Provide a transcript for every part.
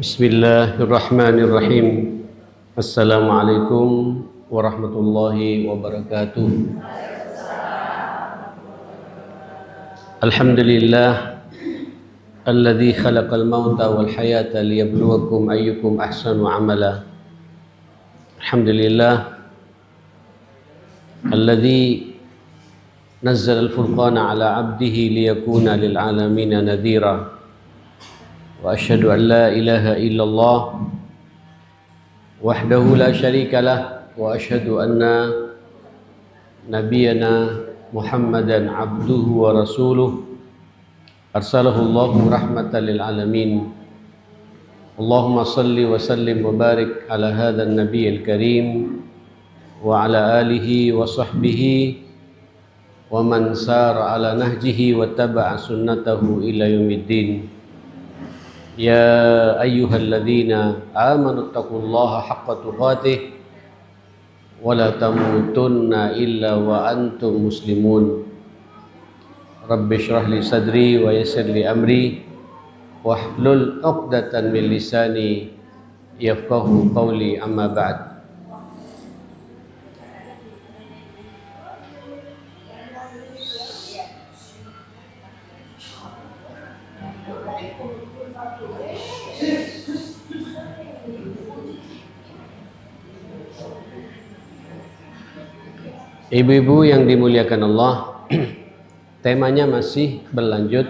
Bismillahirrahmanirrahim. Assalamualaikum warahmatullahi wabarakatuh. Alhamdulillah alladzi khalaqal mauta wal hayata liyabluwakum ayyukum ahsanu amala. Alhamdulillah alladzi nazzala al-furqana ala 'abdihi liyakuna lil 'alamina nadhira. Wa asyhadu an la ilaha illallah wahdahu la syarika lah wa asyhadu anna nabiyyana Muhammadan abduhu wa rasuluh arsalahu Allahu rahmatan lil alamin. Allahumma salli wa sallim wa barik ala hadzal nabiyil karim wa ala alihi wa sahbihi wa man sara ala nahjihi wa taba'a sunnatahu ila yaumiddin. Ya ayyuhalladzina amanu taqullaha haqqa tuqatih wa la tamutunna illa wa antum muslimun. Rabbi shrah li sadri wa yassir li amri wahlul 'uqdatan min lisani yafqahu qawli, amma ba'd. Ibu-ibu yang dimuliakan Allah, temanya masih berlanjut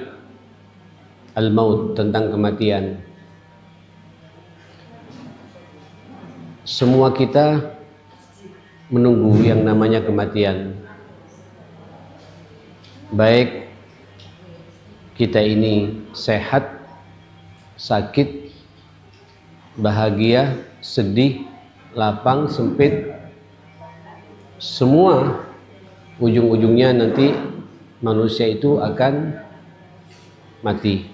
al-maut, tentang kematian. Semua kita menunggu yang namanya kematian. Baik kita ini sehat, sakit, bahagia, sedih, lapang, sempit, semua ujung-ujungnya nanti manusia itu akan mati.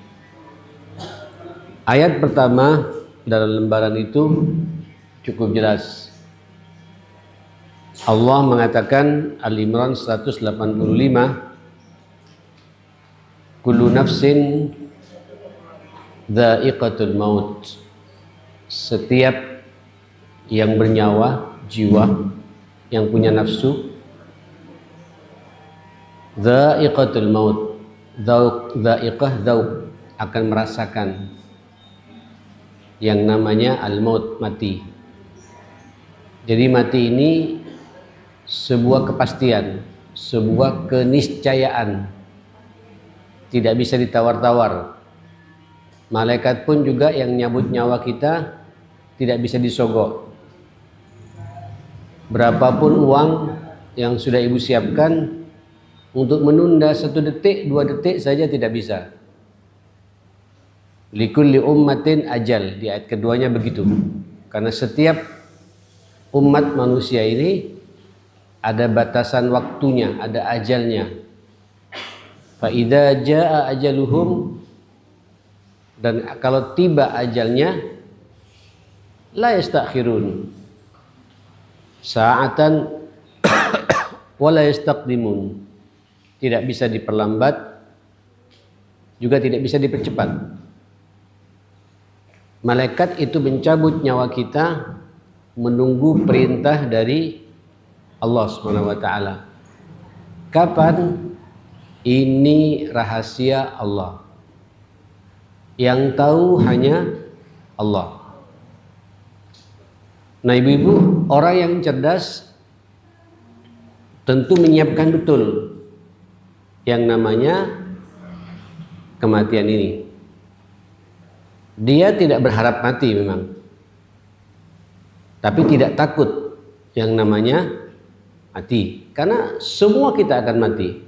Ayat pertama dalam lembaran itu cukup jelas. Allah mengatakan, Al-Imran 185, kullu nafsin dha'iqatul maut. Setiap yang bernyawa, jiwa, yang punya nafsu, dha'iqatul maut, dha'iqah, dhauq, akan merasakan yang namanya al-maut, mati. Jadi mati ini sebuah kepastian, sebuah keniscayaan, tidak bisa ditawar-tawar. Malaikat pun juga yang nyabut nyawa kita tidak bisa disogok. Berapapun uang yang sudah ibu siapkan, untuk menunda 1 detik, 2 detik saja tidak bisa. Likulli ummatin ajal, di ayat keduanya begitu. Karena setiap umat manusia ini ada batasan waktunya, ada ajalnya. Fa idza jaa ajaluhum, dan kalau tiba ajalnya, la yastakhirun sa'atan wala yastaqdimun, tidak bisa diperlambat juga tidak bisa dipercepat. Malaikat itu mencabut nyawa kita menunggu perintah dari Allah Subhanahu wa taala. Kapan? Ini rahasia Allah, yang tahu hanya Allah. Nah ibu-ibu, orang yang cerdas tentu menyiapkan betul yang namanya kematian ini. Dia tidak berharap mati memang, tapi tidak takut yang namanya mati, karena semua kita akan mati,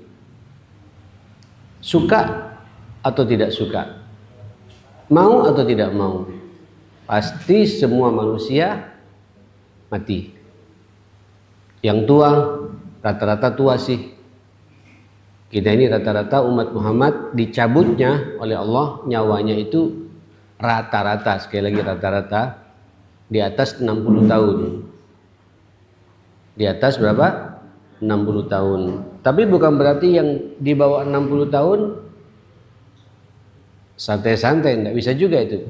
suka atau tidak suka, mau atau tidak mau, pasti semua manusia mati. Yang tua, rata-rata tua sih. Kita ini rata-rata umat Muhammad dicabutnya oleh Allah nyawanya itu rata-rata, sekali lagi rata-rata, di atas 60 tahun. Di atas berapa? 60 tahun. Tapi bukan berarti yang di bawah 60 tahun santai-santai, tidak bisa juga itu.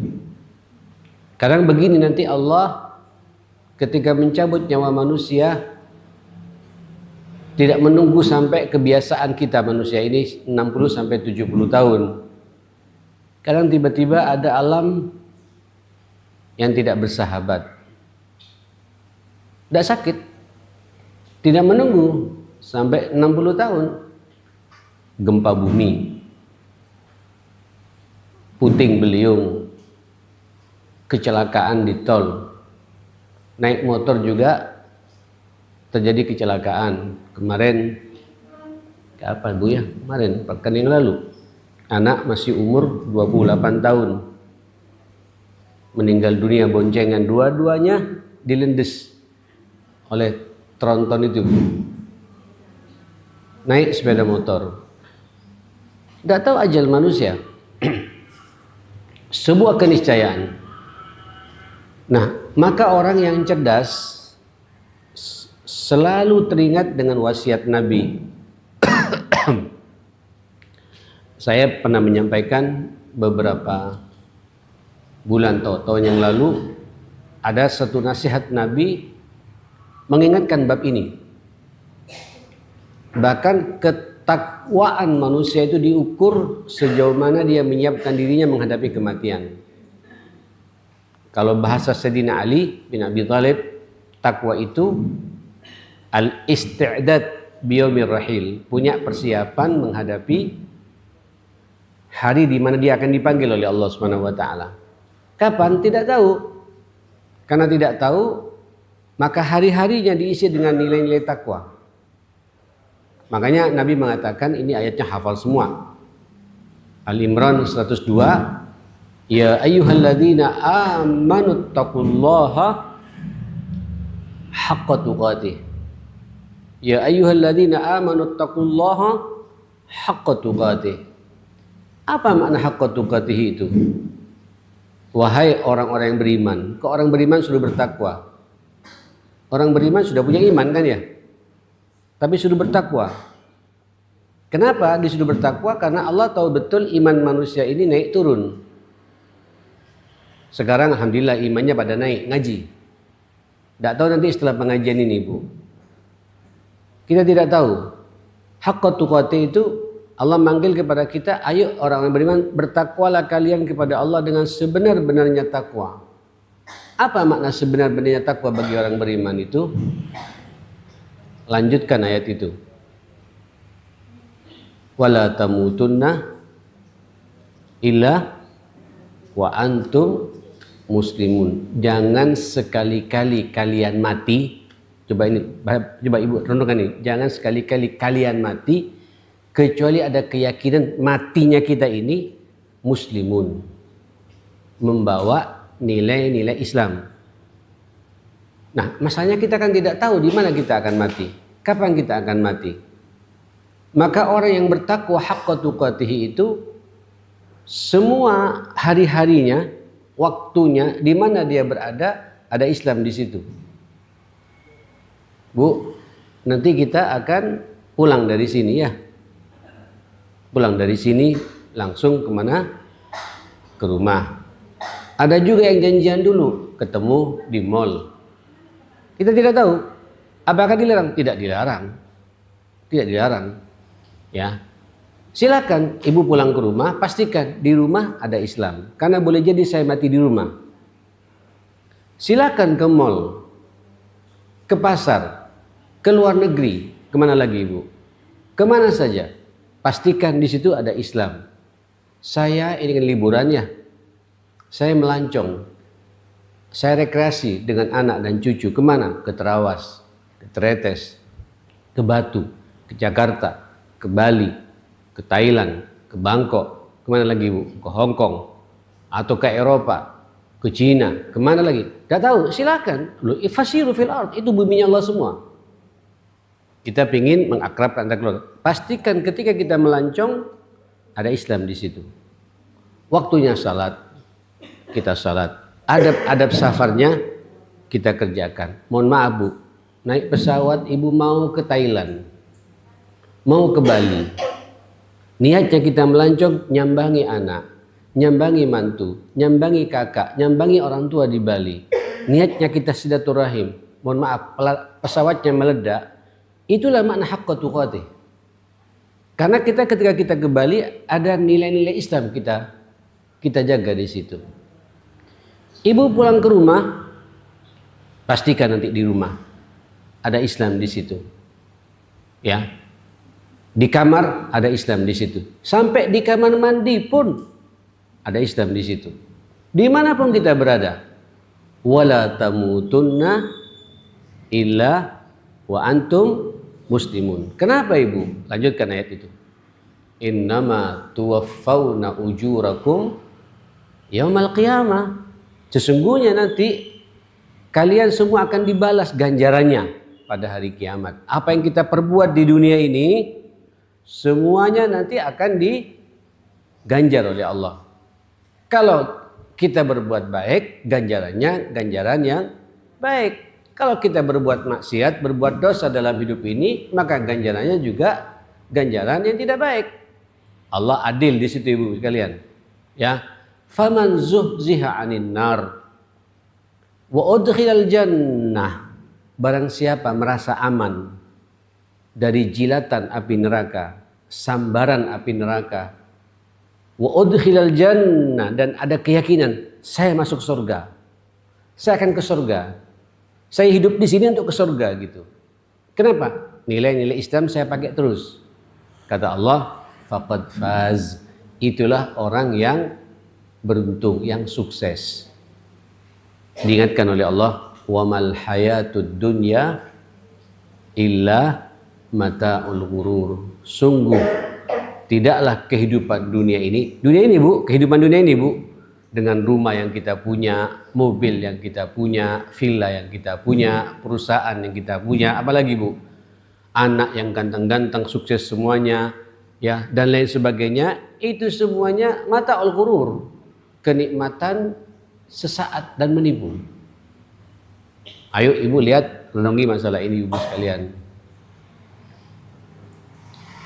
Kadang begini nanti Allah ketika mencabut nyawa manusia tidak menunggu sampai kebiasaan kita manusia ini 60 sampai 70 tahun. Kadang tiba-tiba ada alam yang tidak bersahabat. Tidak sakit. Tidak menunggu sampai 60 tahun. Gempa bumi, puting beliung, kecelakaan di tol, naik motor juga terjadi kecelakaan. Kemarin, apa Bu ya? Kemarin, pekan yang lalu, anak masih umur 28 tahun meninggal dunia boncengan, dua-duanya dilendes oleh tronton itu. Naik sepeda motor. Tidak tahu ajal manusia. Sebuah keniscayaan. Nah, maka orang yang cerdas selalu teringat dengan wasiat Nabi. Saya pernah menyampaikan beberapa bulan atau tahun yang lalu, ada satu nasihat Nabi mengingatkan bab ini. Bahkan ketakwaan manusia itu diukur sejauh mana dia menyiapkan dirinya menghadapi kematian. Kalau bahasa Sayyidina Ali bin Abi Thalib, takwa itu al-isti'dad biyaumir rahil, punya persiapan menghadapi hari di mana dia akan dipanggil oleh Allah Subhanahu wa taala. Kapan? Tidak tahu. Karena tidak tahu, maka hari-harinya diisi dengan nilai-nilai takwa. Makanya Nabi mengatakan, ini ayatnya hafal semua. Al-Imran 102, ya ayyuhalladzina amanu taqullaha haqqa tuqatih. Ya ayyuhalladzina amanu taqullaha haqqa tuqatih. Apa makna haqqa tuqatih itu? Wahai orang-orang yang beriman. Kok orang beriman sudah bertakwa? Orang beriman sudah punya iman kan ya? Tapi sudah bertakwa. Kenapa dia sudah bertakwa? Karena Allah tahu betul iman manusia ini naik turun. Sekarang alhamdulillah imannya pada naik, ngaji. Tidak tahu nanti setelah pengajian ini Bu. Kita tidak tahu. Haqqa tuqatih itu Allah manggil kepada kita, ayo orang yang beriman, bertakwalah kalian kepada Allah dengan sebenar-benarnya takwa. Apa makna sebenar-benarnya takwa bagi orang beriman itu? Lanjutkan ayat itu. Wala tamutunna illa wa antum muslimun. Jangan sekali-kali kalian mati. Coba Ibu renungkan ini. Jangan sekali-kali kalian mati kecuali ada keyakinan matinya kita ini muslimun, membawa nilai-nilai Islam. Nah, masalahnya kita kan tidak tahu di mana kita akan mati, kapan kita akan mati. Maka orang yang bertakwa haqqa tuqatih itu semua hari-harinya, waktunya, di mana dia berada, ada Islam di situ. Bu, nanti kita akan pulang dari sini ya. Pulang dari sini langsung kemana? Ke rumah. Ada juga yang janjian dulu, ketemu di mall. Kita tidak tahu. Apakah dilarang? Tidak dilarang. Tidak dilarang. Ya. Silakan ibu pulang ke rumah, pastikan di rumah ada Islam. Karena boleh jadi saya mati di rumah. Silakan ke mall, ke pasar, ke luar negeri, kemana lagi ibu? Kemana saja. Pastikan di situ ada Islam. Saya ini kan liburannya. Saya melancong. Saya rekreasi dengan anak dan cucu. Kemana? Ke Terawas, ke Tretes, ke Batu, ke Jakarta, ke Bali, ke Thailand, ke Bangkok. Kemana lagi Bu? Ke Hong Kong. Atau ke Eropa, ke Cina. Kemana lagi? Tidak tahu, silakan. Fasiru fil ard, itu buminya Allah semua. Kita ingin mengakrabkan antara keluarga. Pastikan ketika kita melancong ada Islam di situ. Waktunya salat, kita salat. Adab safarnya kita kerjakan. Mohon maaf Bu, naik pesawat ibu mau ke Thailand, mau ke Bali. Niatnya kita melancong, nyambangi anak, nyambangi mantu, nyambangi kakak, nyambangi orang tua di Bali. Niatnya kita silaturahim. Mohon maaf, pesawatnya meledak. Itulah makna haqqa tuqatih. Karena kita ketika kita ke Bali ada nilai-nilai Islam kita jaga di situ. Ibu pulang ke rumah, pastikan nanti di rumah ada Islam di situ. Ya. Di kamar ada Islam di situ. Sampai di kamar mandi pun ada Islam di situ. Dimanapun kita berada, wala tamutunna illa wa antum muslimun. Kenapa ibu? Lanjutkan ayat itu. Innama tuwaffawna ujurakum yaumal qiyamah. Sesungguhnya nanti kalian semua akan dibalas ganjarannya pada hari kiamat. Apa yang kita perbuat di dunia ini, semuanya nanti akan diganjar oleh Allah. Kalau kita berbuat baik, ganjarannya ganjaran yang baik. Kalau kita berbuat maksiat, berbuat dosa dalam hidup ini, maka ganjarannya juga ganjaran yang tidak baik. Allah adil di situ ibu sekalian. Ya, faman zuhziha 'anil nar wa udkhilal jannah. Barang siapa merasa aman dari jilatan api neraka, sambaran api neraka, wa udkhilal jannah, dan ada keyakinan saya masuk surga, saya akan ke surga, saya hidup di sini untuk ke surga gitu. Kenapa? Nilai-nilai Islam saya pakai terus. Kata Allah, faqad faz, itulah orang yang beruntung, yang sukses. Diingatkan oleh Allah, wa mal hayatud dunya illa mata'ul ghurur. Sungguh tidaklah kehidupan dunia ini bu, kehidupan dunia ini bu, dengan rumah yang kita punya, mobil yang kita punya, villa yang kita punya, perusahaan yang kita punya, apalagi bu, anak yang ganteng-ganteng, sukses semuanya, ya, dan lain sebagainya, itu semuanya mata'ul ghurur, kenikmatan sesaat dan menipu. Ayo ibu lihat, renungi masalah ini ibu sekalian.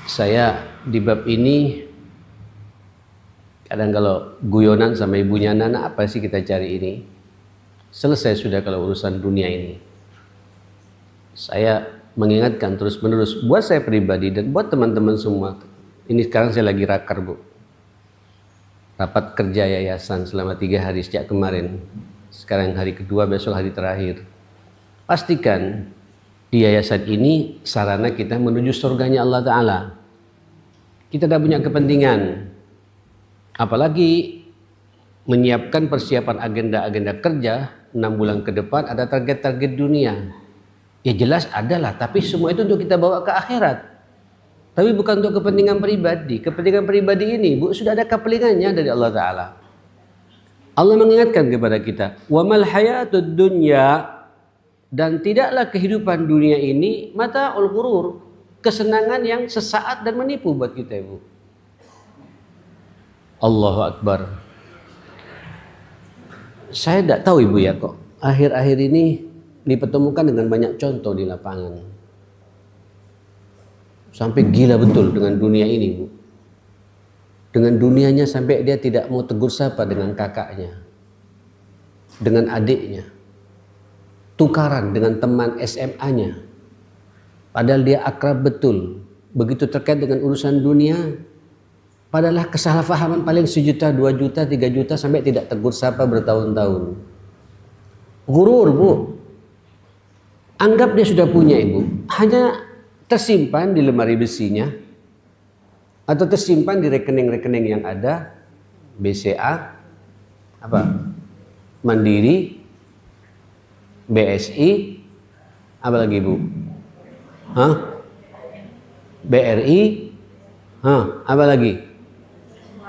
Saya di bab ini kadang kalau guyonan sama ibunya, Nana, apa sih kita cari ini? Selesai sudah kalau urusan dunia ini. Saya mengingatkan terus menerus buat saya pribadi dan buat teman-teman semua. Ini sekarang saya lagi rakar bu, rapat kerja yayasan selama 3 hari sejak kemarin. Sekarang hari kedua, besok hari terakhir. Pastikan di yayasan ini sarana kita menuju surganya Allah Ta'ala. Kita tidak punya kepentingan, apalagi menyiapkan persiapan agenda-agenda kerja 6 bulan ke depan, ada target-target dunia. Ya jelas adalah, tapi semua itu untuk kita bawa ke akhirat. Tapi bukan untuk kepentingan pribadi. Kepentingan pribadi ini bu, sudah ada kepelingannya dari Allah Ta'ala. Allah mengingatkan kepada kita, wa mal hayatud dunya, dan tidaklah kehidupan dunia ini mata'ul ghurur, kesenangan yang sesaat dan menipu buat kita ibu. Allahu Akbar. Saya tidak tahu ibu ya, kok akhir-akhir ini dipertemukan dengan banyak contoh di lapangan. Sampai gila betul dengan dunia ini bu. Dengan dunianya sampai dia tidak mau tegur sapa dengan kakaknya, dengan adiknya, tukaran dengan teman SMA-nya. Padahal dia akrab betul. Begitu terkait dengan urusan dunia, padahal kesalahpahaman paling 1 juta, 2 juta, 3 juta, sampai tidak tegur sapa bertahun-tahun. Gurur bu. Anggap dia sudah punya ibu, hanya tersimpan di lemari besinya atau tersimpan di rekening-rekening yang ada, BCA, Mandiri, BSI, apa lagi bu? BRI, apa lagi?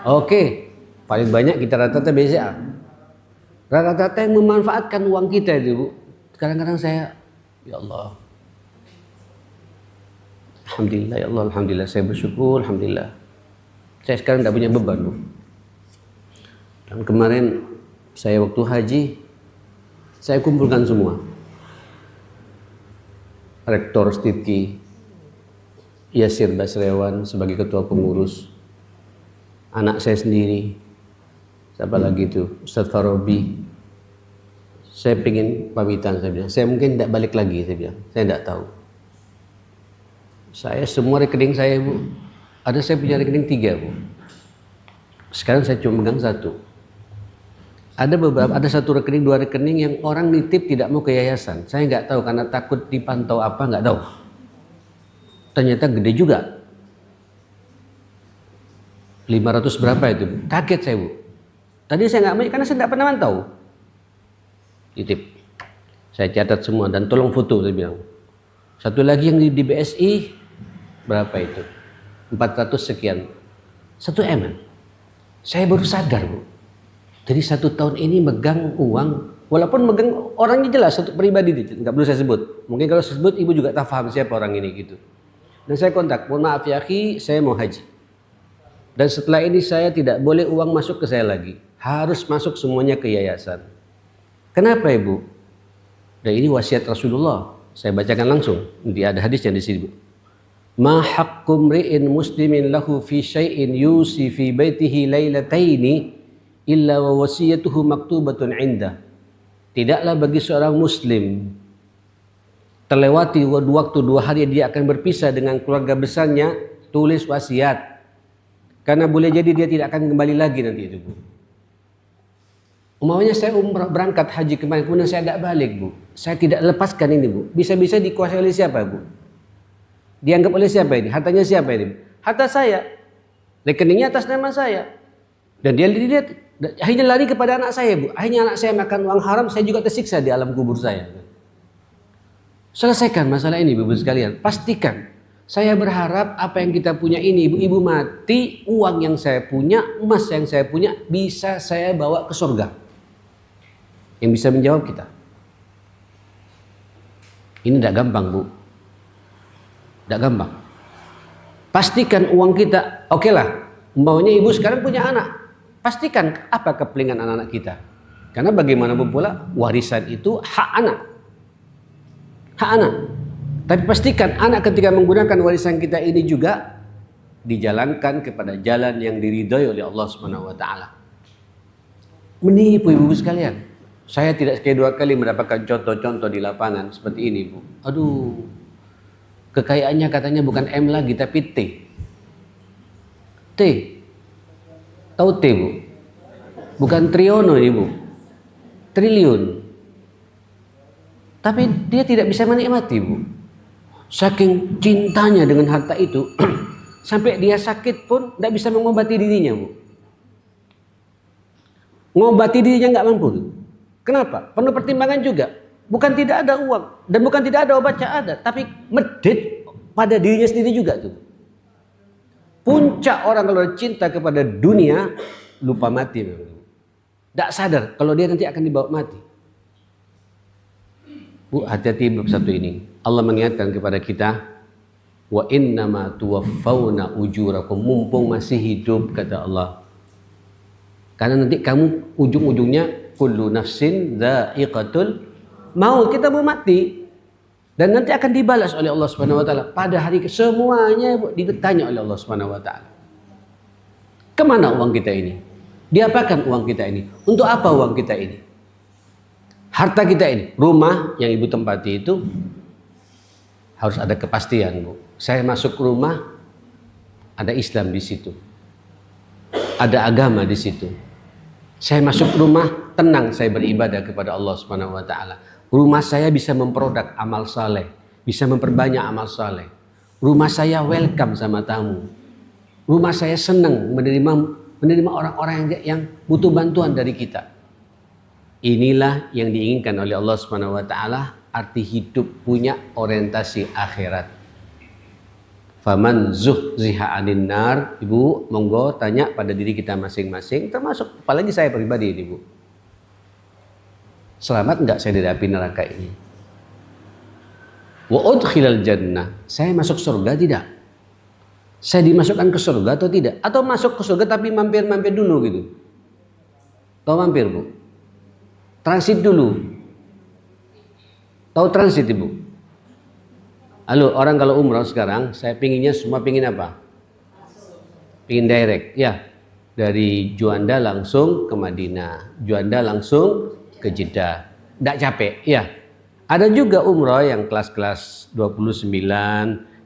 Oke, paling banyak kita rata-rata BCA. Rata-rata yang memanfaatkan uang kita itu bu. Kadang-kadang saya, ya Allah, alhamdulillah ya Allah, alhamdulillah, saya bersyukur, alhamdulillah. Saya sekarang tidak punya beban bu. Dan kemarin saya waktu haji, saya kumpulkan semua. Rektor Stidki, Yasir Basrewan sebagai ketua pengurus, anak saya sendiri, Siapa lagi itu? Ustaz Farabi. Saya pengen pamitan, saya bilang. Saya mungkin tidak balik lagi, saya bilang. Saya tidak tahu. Saya semua rekening saya, Bu. Ada saya punya rekening 3, Bu. Sekarang saya cuma megang 1. Ada 1 rekening, 2 rekening yang orang nitip tidak mau ke yayasan. Saya nggak tahu karena takut dipantau apa, nggak tahu. Ternyata gede juga. 500 berapa itu, Bu? Kaget saya, Bu. Tadi saya nggak mau karena saya tidak pernah mantau. Titip. Saya catat semua dan tolong foto, saya bilang. 1 lagi yang di BSI berapa itu? 400 sekian. 1 M. Saya baru sadar, Bu. Jadi 1 tahun ini megang uang, walaupun megang orangnya jelas, satu pribadi, nggak perlu saya sebut. Mungkin kalau saya sebut ibu juga tak paham siapa orang ini gitu. Dan saya kontak, mohon maaf ya akhi, saya mau haji. Dan setelah ini saya tidak boleh uang masuk ke saya lagi. Harus masuk semuanya ke yayasan. Kenapa ibu? Dan ini wasiat Rasulullah. Saya bacakan langsung. Nanti ada hadisnya di sini, Bu. Ma haqqu mri'in muslimin lahu fi syai'in yusi fi baitihi lailataini illa wa wasiyatuhu maktubatun indah. Tidaklah bagi seorang muslim terlewati waktu 2 hari dia akan berpisah dengan keluarga besarnya, tulis wasiat. Karena boleh jadi dia tidak akan kembali lagi nanti itu, Bu. Umpamanya saya umrah berangkat haji kemarin, kemudian saya tidak balik, Bu. Saya tidak lepaskan ini, Bu. Bisa-bisa dikuasai oleh siapa, Bu? Dianggap oleh siapa ini? Hartanya siapa ini? Harta saya. Rekeningnya atas nama saya. Dan dia lihat, akhirnya lari kepada anak saya, Bu. Akhirnya anak saya makan uang haram, saya juga tersiksa di alam kubur saya. Selesaikan masalah ini, Ibu sekalian. Pastikan. Saya berharap apa yang kita punya ini, ibu-ibu mati, uang yang saya punya, emas yang saya punya, bisa saya bawa ke surga. Yang bisa menjawab kita. Ini tidak gampang, Bu. Tidak gampang. Pastikan uang kita, oke lah. Umpamanya ibu sekarang punya anak. Pastikan apa kepentingan anak-anak kita. Karena bagaimanapun pula, warisan itu hak anak. Hak anak. Tapi pastikan anak ketika menggunakan warisan kita ini juga dijalankan kepada jalan yang diridhoi oleh Allah Subhanahu wa taala. Menipu ibu sekalian. Saya tidak sekali 2 kali mendapatkan contoh-contoh di lapangan seperti ini, Bu. Aduh. Kekayaannya katanya bukan M lagi tapi T. T. Tahu T, Bu? Bukan triono, Ibu. Triliun. Tapi dia tidak bisa menikmati, Bu. Saking cintanya dengan harta itu, sampai dia sakit pun tidak bisa mengobati dirinya, Bu. Ngobati dirinya nggak mampu. Kenapa? Penuh pertimbangan juga. Bukan tidak ada uang dan bukan tidak ada obat ada, tapi medit pada dirinya sendiri juga tuh. Puncak orang kalau cinta kepada dunia lupa mati, tidak sadar kalau dia nanti akan dibawa mati. Bu, hati-hati bab 1 ini. Allah mengingatkan kepada kita, wa innama tuwaffawna ujurakum, mumpung masih hidup, kata Allah. Karena nanti kamu ujung-ujungnya kullu nafsin dha'iqatul maut, kita mau mati. Dan nanti akan dibalas oleh Allah Subhanahu wa taala pada hari semuanya ditanya oleh Allah Subhanahu wa taala. Kemana uang kita ini? Diapakan uang kita ini? Untuk apa uang kita ini? Harta kita ini, rumah yang ibu tempati itu harus ada kepastian, Bu. Saya masuk rumah, ada Islam di situ, ada agama di situ. Saya masuk rumah, tenang saya beribadah kepada Allah Subhanahu wa taala. Rumah saya bisa memproduk amal saleh, bisa memperbanyak amal saleh. Rumah saya welcome sama tamu. Rumah saya senang menerima orang-orang yang butuh bantuan dari kita. Inilah yang diinginkan oleh Allah Subhanahu wa taala, arti hidup punya orientasi akhirat. Faman zuhziha 'anil nar, Ibu monggo tanya pada diri kita masing-masing, termasuk apalagi saya pribadi ini, Bu. Selamat enggak saya dari api neraka ini? Wa udkhilal jannah, saya masuk surga tidak? Saya dimasukkan ke surga atau tidak? Atau masuk ke surga tapi mampir-mampir dulu gitu? Tahu mampir, Bu? Transit dulu. Tahu transit, Ibu? Halo, orang kalau umrah sekarang, saya pinginnya semua pingin apa? Pingin direct, ya. Dari Juanda langsung ke Madinah, Juanda langsung ke Jeddah. Tidak capek, ya. Ada juga umroh yang kelas-kelas 29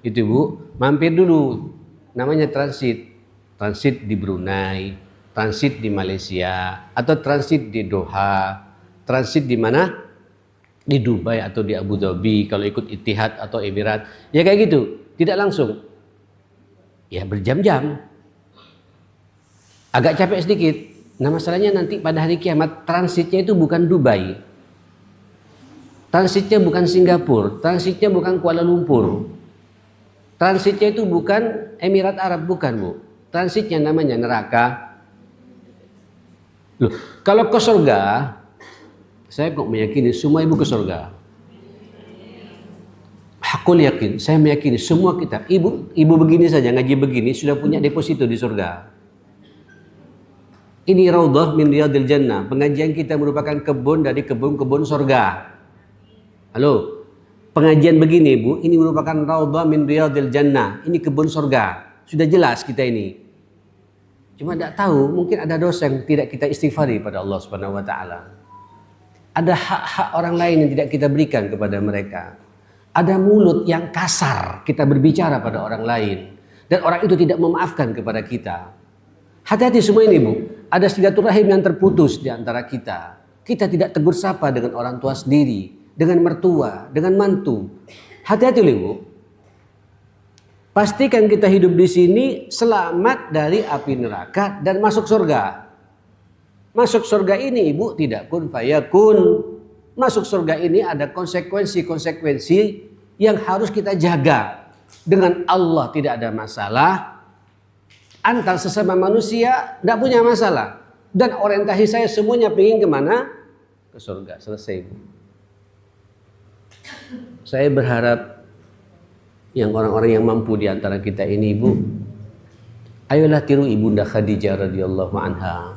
itu Bu, mampir dulu. Namanya transit. Transit di Brunei, transit di Malaysia, atau transit di Doha, transit di mana? Di Dubai atau di Abu Dhabi kalau ikut Ittihad atau Emirat. Ya kayak gitu, tidak langsung. Ya berjam-jam. Agak capek sedikit. Nah masalahnya nanti pada hari kiamat transitnya itu bukan Dubai. Transitnya bukan Singapura. Transitnya bukan Kuala Lumpur. Transitnya itu bukan Emirat Arab, bukan Bu. Transitnya namanya neraka. Loh, kalau ke surga, saya kok meyakini semua ibu ke surga. Aku yakin, saya meyakini semua kita, ibu begini saja ngaji begini sudah punya deposito di surga. Ini raudhah min riyadil jannah. Pengajian kita merupakan kebun dari kebun-kebun surga. Halo. Pengajian begini Bu, ini merupakan raudhah min riyadil jannah. Ini kebun surga. Sudah jelas kita ini. Cuma tidak tahu, mungkin ada dosa yang tidak kita istighfari pada Allah Subhanahu wa taala. Ada hak-hak orang lain yang tidak kita berikan kepada mereka. Ada mulut yang kasar kita berbicara pada orang lain dan orang itu tidak memaafkan kepada kita. Hati-hati semua ini Bu. Ada silaturahim yang terputus di antara kita. Kita tidak tegur sapa dengan orang tua sendiri, dengan mertua, dengan mantu. Hati-hati Bu. Pastikan kita hidup di sini selamat dari api neraka dan masuk surga. Masuk surga ini Ibu tidak kun fayakun. Masuk surga ini ada konsekuensi-konsekuensi yang harus kita jaga. Dengan Allah tidak ada masalah. Antar sesama manusia tidak punya masalah. Dan orientasi saya semuanya pengen kemana? Ke surga. Selesai. Saya berharap yang orang-orang yang mampu di antara kita ini Ibu, ayolah tiru Ibunda Khadijah radhiyallahu anha.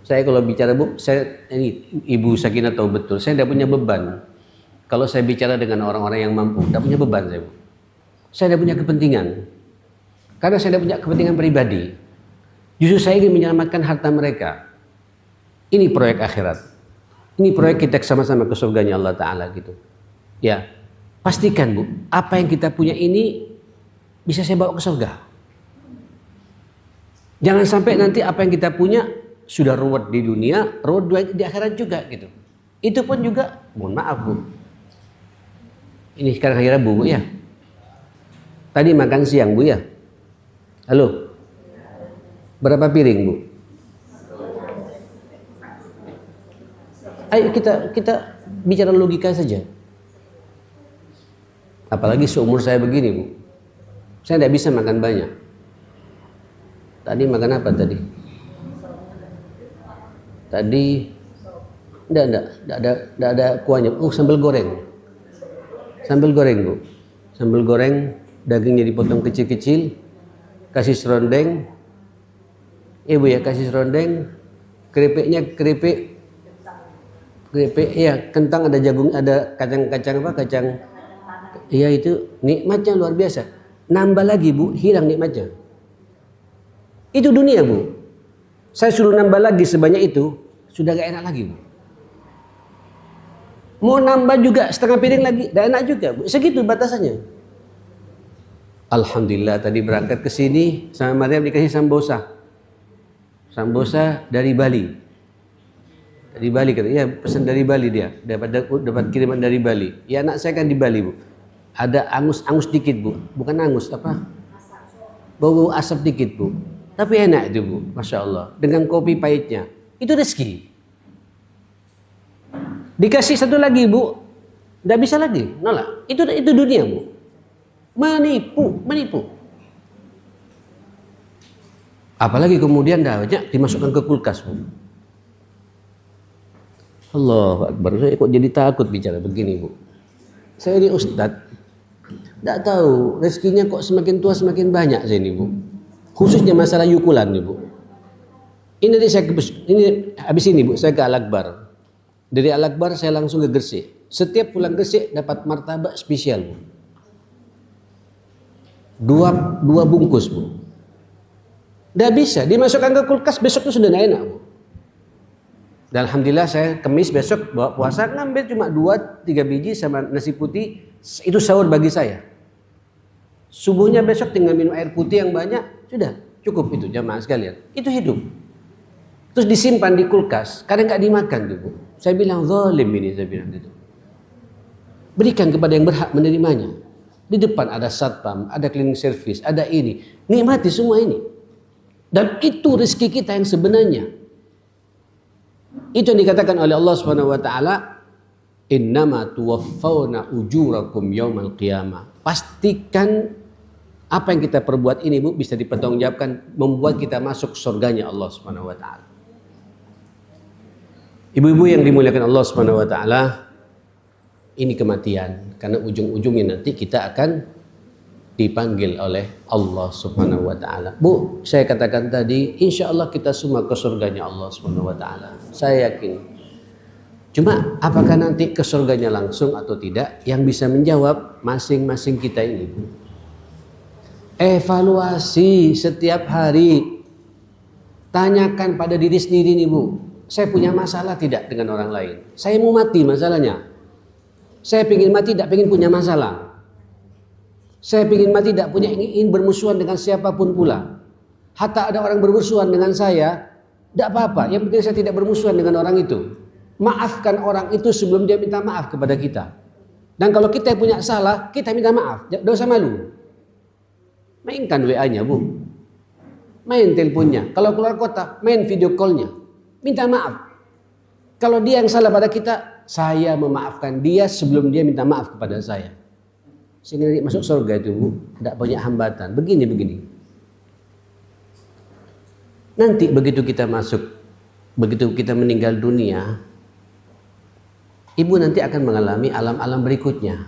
Saya kalau bicara Bu, ini Ibu Sakinah tahu betul, saya tidak punya beban. Kalau saya bicara dengan orang-orang yang mampu, tidak punya beban saya Bu. Saya tidak punya kepentingan. Karena saya tidak punya kepentingan pribadi. Justru saya ingin menyelamatkan harta mereka. Ini proyek akhirat. Ini proyek kita sama-sama ke surganya Allah Ta'ala gitu. Ya, pastikan Bu, apa yang kita punya ini bisa saya bawa ke surga. Jangan sampai nanti apa yang kita punya sudah ruwet di dunia, ruwet di akhirat juga gitu. Itu pun juga, mohon maaf Bu. Ini sekarang hari Rabu Bu ya. Tadi makan siang Bu ya. Halo. Berapa piring Bu? Ayo kita bicara logika saja. Apalagi seumur saya begini Bu. Saya tidak bisa makan banyak. Tadi makan apa tadi? Tadi tidak ada kuahnya. Sambal goreng. Sambal goreng Bu. Sambal goreng, dagingnya dipotong kecil-kecil, kasih serondeng. Bu ya, kasih serondeng. Keripiknya keripik ya, kentang, ada jagung, ada kacang apa? Kacang. Iya itu nikmatnya luar biasa. Nambah lagi Bu, hilang nikmatnya. Itu dunia Bu. Saya suruh nambah lagi sebanyak itu, sudah gak enak lagi Bu. Mau nambah juga setengah piring lagi, gak enak juga Bu. Segitu batasannya. Alhamdulillah tadi berangkat ke sini sama Maryam dikasih sambosa. Sambosa dari Bali. Dari Bali kata, ya pesan dari Bali dia. Dapat kiriman dari Bali. Ya anak saya kan di Bali Bu. Ada angus-angus dikit Bu. Bukan angus apa? Bau asap dikit Bu. Tapi enak itu Bu, Masya Allah. Dengan kopi pahitnya. Itu rezeki. Dikasih satu lagi Bu, tidak bisa lagi, nolak. Itu dunia Bu. Menipu. Apalagi kemudian banyak dimasukkan ke kulkas Bu. Allahu Akbar. Saya kok jadi takut bicara begini Bu. Saya ini Ustadz, tidak tahu rezekinya kok semakin tua semakin banyak saya ini Bu. Khususnya masalah yukulan nih Bu. Ini habis ini Bu, saya ke Al-Akbar. Dari Al-Akbar saya langsung ke Gresik. Setiap pulang Gresik dapat martabak spesial Bu. Dua bungkus Bu. Tidak bisa, dimasukkan ke kulkas besok itu sudah tidak enak, Bu. Dan alhamdulillah saya Kamis besok bawa puasa ngambil cuma 2-3 biji sama nasi putih, itu sahur bagi saya. Subuhnya besok tinggal minum air putih yang banyak, sudah cukup itu jamaah sekalian. Itu hidup. Terus disimpan di kulkas, kadang nggak dimakan tuh, Bu. Saya bilang zalim ini, saya bilang gitu. Berikan kepada yang berhak menerimanya. Di depan ada satpam, ada cleaning service, ada ini. Nikmati semua ini. Dan itu rezeki kita yang sebenarnya. Itu yang dikatakan oleh Allah Subhanahu wa taala, innama tuwaffawna ujurakum yaumal qiyamah. Pastikan apa yang kita perbuat ini, Bu, bisa dipertanggungjawabkan, membuat kita masuk surganya Allah Subhanahu wa taala. Ibu-ibu yang dimuliakan Allah Subhanahu wa taala, ini kematian, karena ujung-ujungnya nanti kita akan dipanggil oleh Allah Subhanahu wa taala. Bu, saya katakan tadi, insya Allah kita semua ke surganya Allah Subhanahu wa taala. Saya yakin. Cuma apakah nanti ke surganya langsung atau tidak, yang bisa menjawab masing-masing kita ini, Bu. Evaluasi setiap hari. Tanyakan pada diri sendiri nih, Bu. Saya punya masalah tidak dengan orang lain? Saya mau mati masalahnya. Saya ingin mati, tidak ingin punya masalah. Saya ingin mati, tidak punya ingin bermusuhan dengan siapapun pula. Hatta ada orang bermusuhan dengan saya, tidak apa-apa. Yang penting saya tidak bermusuhan dengan orang itu. Maafkan orang itu sebelum dia minta maaf kepada kita. Dan kalau kita punya salah, kita minta maaf. Tidak usah malu. Mainkan WA-nya, Bu. Main teleponnya. Kalau keluar kota, main video call-nya. Minta maaf. Kalau dia yang salah pada kita, saya memaafkan dia sebelum dia minta maaf kepada saya. Sehingga nanti masuk surga itu, Bu, tidak banyak hambatan. Begini. Nanti begitu kita masuk, begitu kita meninggal dunia, Ibu nanti akan mengalami alam-alam berikutnya.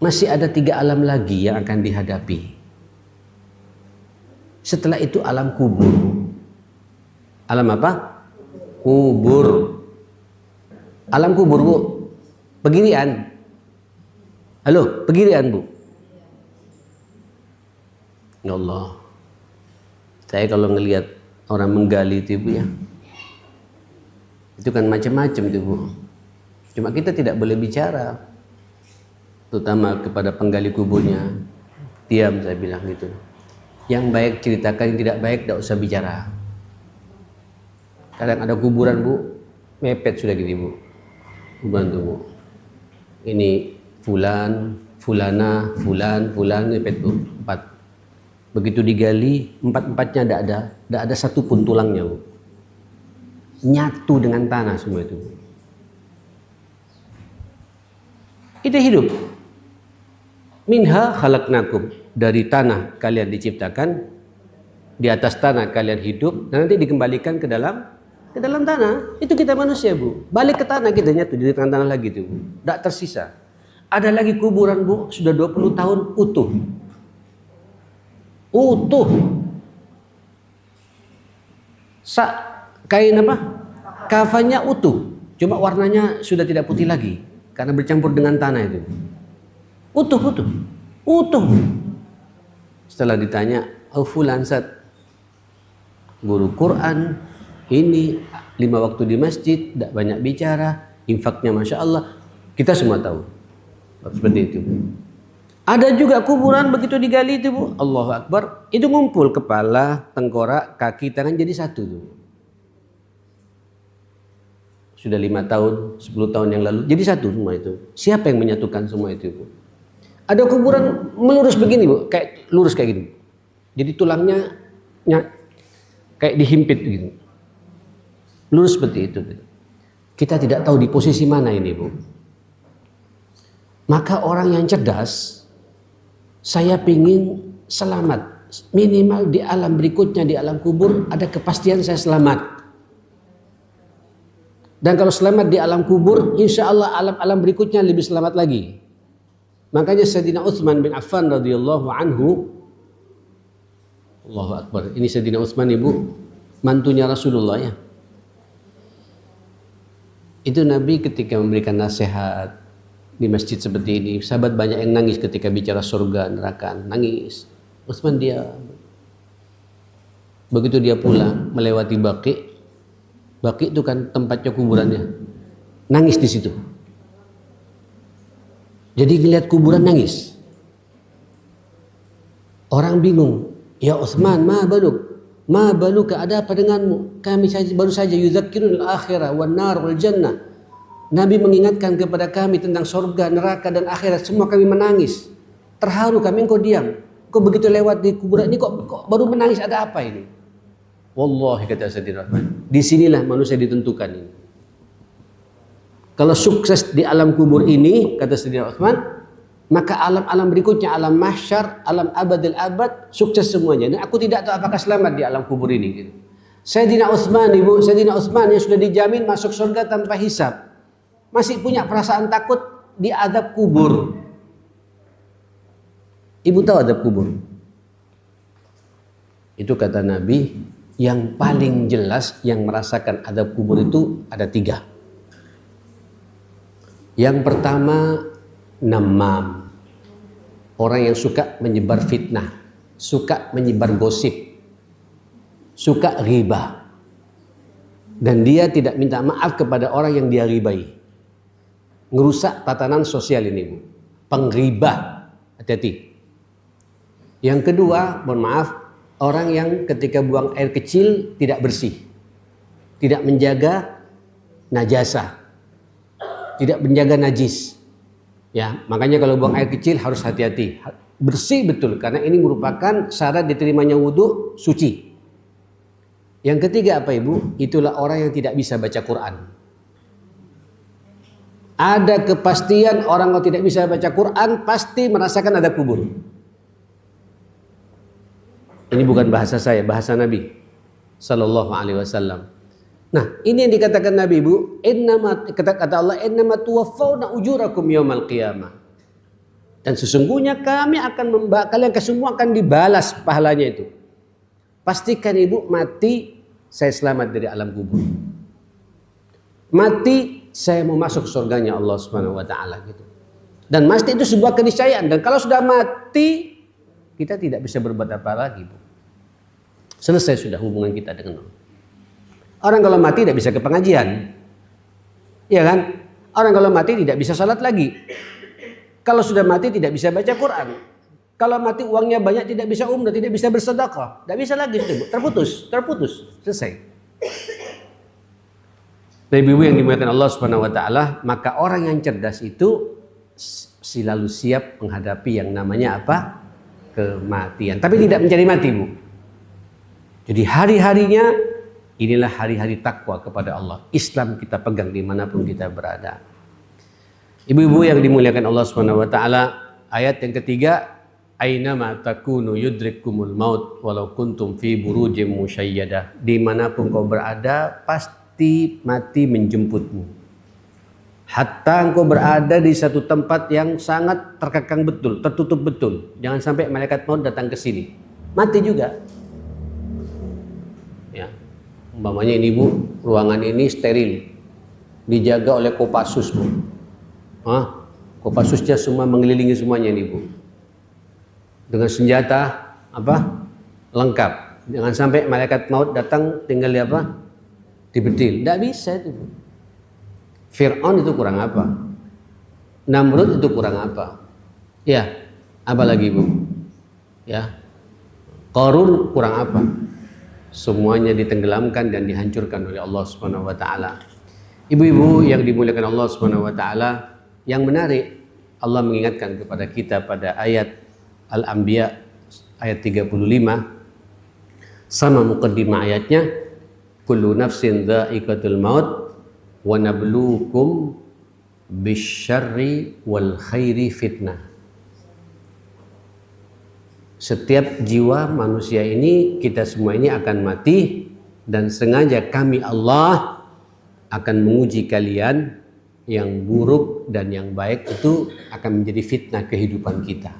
Masih ada 3 alam lagi yang akan dihadapi. Setelah itu alam kubur. Alam apa? Kubur. Alam kubur, Bu. Pegirian. Halo, pegirian, Bu. Ya Allah. Saya kalau ngelihat orang menggali itu, Bu, ya. Itu kan macam-macam itu, Bu. Cuma kita tidak boleh bicara. Terutama kepada penggali kuburnya. Diam, saya bilang gitu. Yang baik ceritakan, yang tidak baik tidak usah bicara. Kadang ada kuburan, Bu, mepet sudah gitu, Bu. Kuburan tuh, Bu. Ini fulan, fulana, fulan, mepet, Bu. 4. Begitu digali, 4-4-nya tidak ada satu pun tulangnya, Bu. Nyatu dengan tanah semua itu. Itu hidup. Minha khalaqnakum, dari tanah kalian diciptakan, di atas tanah kalian hidup, dan nanti dikembalikan ke dalam tanah. Itu kita manusia, Bu. Balik ke tanah kita nyatu di tanah lagi itu, Bu. Tidak tersisa. Ada lagi kuburan, Bu, sudah 20 tahun utuh. Kain apa? Kafannya utuh. Cuma warnanya sudah tidak putih lagi karena bercampur dengan tanah itu. Utuh. Setelah ditanya, fulan Sat, guru Quran, ini 5 waktu di masjid, tidak banyak bicara, infaknya Masya Allah, kita semua tahu. Seperti itu. Ada juga kuburan begitu digali itu, Bu, Allahu Akbar, itu ngumpul kepala, tengkorak, kaki, tangan jadi satu tuh. Sudah 5 tahun, 10 tahun yang lalu, jadi satu semua itu. Siapa yang menyatukan semua itu, Bu? Ada kuburan melurus begini, Bu, kayak lurus kayak gini. Jadi tulangnya kayak dihimpit gitu. Lurus seperti itu. Kita tidak tahu di posisi mana ini, Bu. Maka orang yang cerdas, saya pingin selamat. Minimal di alam berikutnya, di alam kubur, ada kepastian saya selamat. Dan kalau selamat di alam kubur, insya Allah alam-alam berikutnya lebih selamat lagi. Makanya Sayyidina Utsman bin Affan radhiyallahu anhu, Allahu Akbar, ini Sayyidina Utsman, Ibu, mantunya Rasulullah, ya. Itu Nabi ketika memberikan nasihat di masjid seperti ini, sahabat banyak yang nangis ketika bicara surga neraka, nangis. Utsman dia Begitu dia pulang melewati Baqi, Baqi itu kan tempatnya kuburannya, nangis di situ. Jadi ngeliat kuburan nangis. Orang bingung, ya Utsman, ma baluka, ada apa denganmu? Kami baru saja yudzakirul akhirah wan nar wal jannah. Nabi mengingatkan kepada kami tentang surga, neraka dan akhirat. Semua kami menangis, terharu kami. Engkau diam. Kau begitu lewat di kuburan ini kok baru menangis, ada apa ini? Wallahi, kata Sayyidina Utsman, disinilah manusia ditentukan ini. Kalau sukses di alam kubur ini, kata Sayyidina Utsman, maka alam-alam berikutnya, alam mahsyar, alam abadil abad, sukses semuanya. Dan aku tidak tahu apakah selamat di alam kubur ini. Gitu. Sayyidina Utsman, ibu, Sayyidina Utsman yang sudah dijamin masuk surga tanpa hisab, masih punya perasaan takut di azab kubur. Ibu tahu azab kubur? Itu kata Nabi, yang paling jelas yang merasakan azab kubur itu ada 3. Yang pertama, namam, orang yang suka menyebar fitnah, suka menyebar gosip, suka ghibah, dan dia tidak minta maaf kepada orang yang dia ghibai. Ngerusak tatanan sosial ini, Bu. Pengghibah, hati-hati. Yang kedua, mohon maaf, orang yang ketika buang air kecil tidak bersih, tidak menjaga najasah, tidak menjaga najis. Ya, makanya kalau buang air kecil harus hati-hati, bersih betul, karena ini merupakan syarat diterimanya wudhu suci. Yang ketiga apa, Ibu? Itulah orang yang tidak bisa baca Quran. Ada kepastian orang yang tidak bisa baca Quran pasti merasakan adab kubur. Ini bukan bahasa saya, bahasa Nabi Sallallahu Alaihi Wasallam. Nah, ini yang dikatakan Nabi, Bu, kata Allah, innama tuwaffawna ujurakum yaumal qiyamah. Dan sesungguhnya kalian semua akan dibalas pahalanya itu. Pastikan Ibu mati, saya selamat dari alam kubur. Mati, saya mau masuk surganya Allah Subhanahu wa taala gitu. Dan mati itu sebuah keniscayaan, dan kalau sudah mati kita tidak bisa berbuat apa lagi, Bu. Selesai sudah hubungan kita dengan Allah. Orang kalau mati tidak bisa ke pengajian, ya kan? Orang kalau mati tidak bisa salat lagi. Kalau sudah mati tidak bisa baca Quran. Kalau mati uangnya banyak tidak bisa umrah, tidak bisa bersedekah, tidak bisa lagi, terputus, selesai. Ibu yang dimuliakan Allah Subhanahu wa taala, maka orang yang cerdas itu selalu siap menghadapi yang namanya apa? Kematian. Tapi tidak mencari mati, Bu. Jadi hari-harinya inilah hari-hari takwa kepada Allah. Islam kita pegang dimanapun kita berada. Ibu-ibu yang dimuliakan Allah Subhanahu wa taala, ayat yang ketiga, ainama takunu yudrikumul maut walau kuntum fi burujim musyayyadah. Dimanapun kau berada, pasti mati menjemputmu. Hatta engkau berada di satu tempat yang sangat terkekang betul, tertutup betul. Jangan sampai malaikat maut datang ke sini. Mati juga. Ya. Umpamanya ini, Bu, ruangan ini steril, dijaga oleh Kopassus, Bu. Kopassusnya semua mengelilingi semuanya ini, Bu. Dengan senjata apa? Lengkap. Jangan sampai malaikat maut datang tinggal di apa? Dibetil. Tidak bisa itu, Bu. Fir'aun itu kurang apa? Namrud itu kurang apa? Ya, apa lagi, Bu? Ya. Qarun kurang apa? Semuanya ditenggelamkan dan dihancurkan oleh Allah Subhanahu wa taala. Ibu-ibu yang dimuliakan Allah Subhanahu wa taala, yang menarik, Allah mengingatkan kepada kita pada ayat Al-Anbiya ayat 35 sama muqaddimah ayatnya, kullu nafsin dha'iqatul maut wa nabluukum bisyarri wal khairi fitnah. Setiap jiwa manusia ini, kita semua ini akan mati, dan sengaja kami Allah akan menguji kalian, yang buruk dan yang baik itu akan menjadi fitnah kehidupan kita.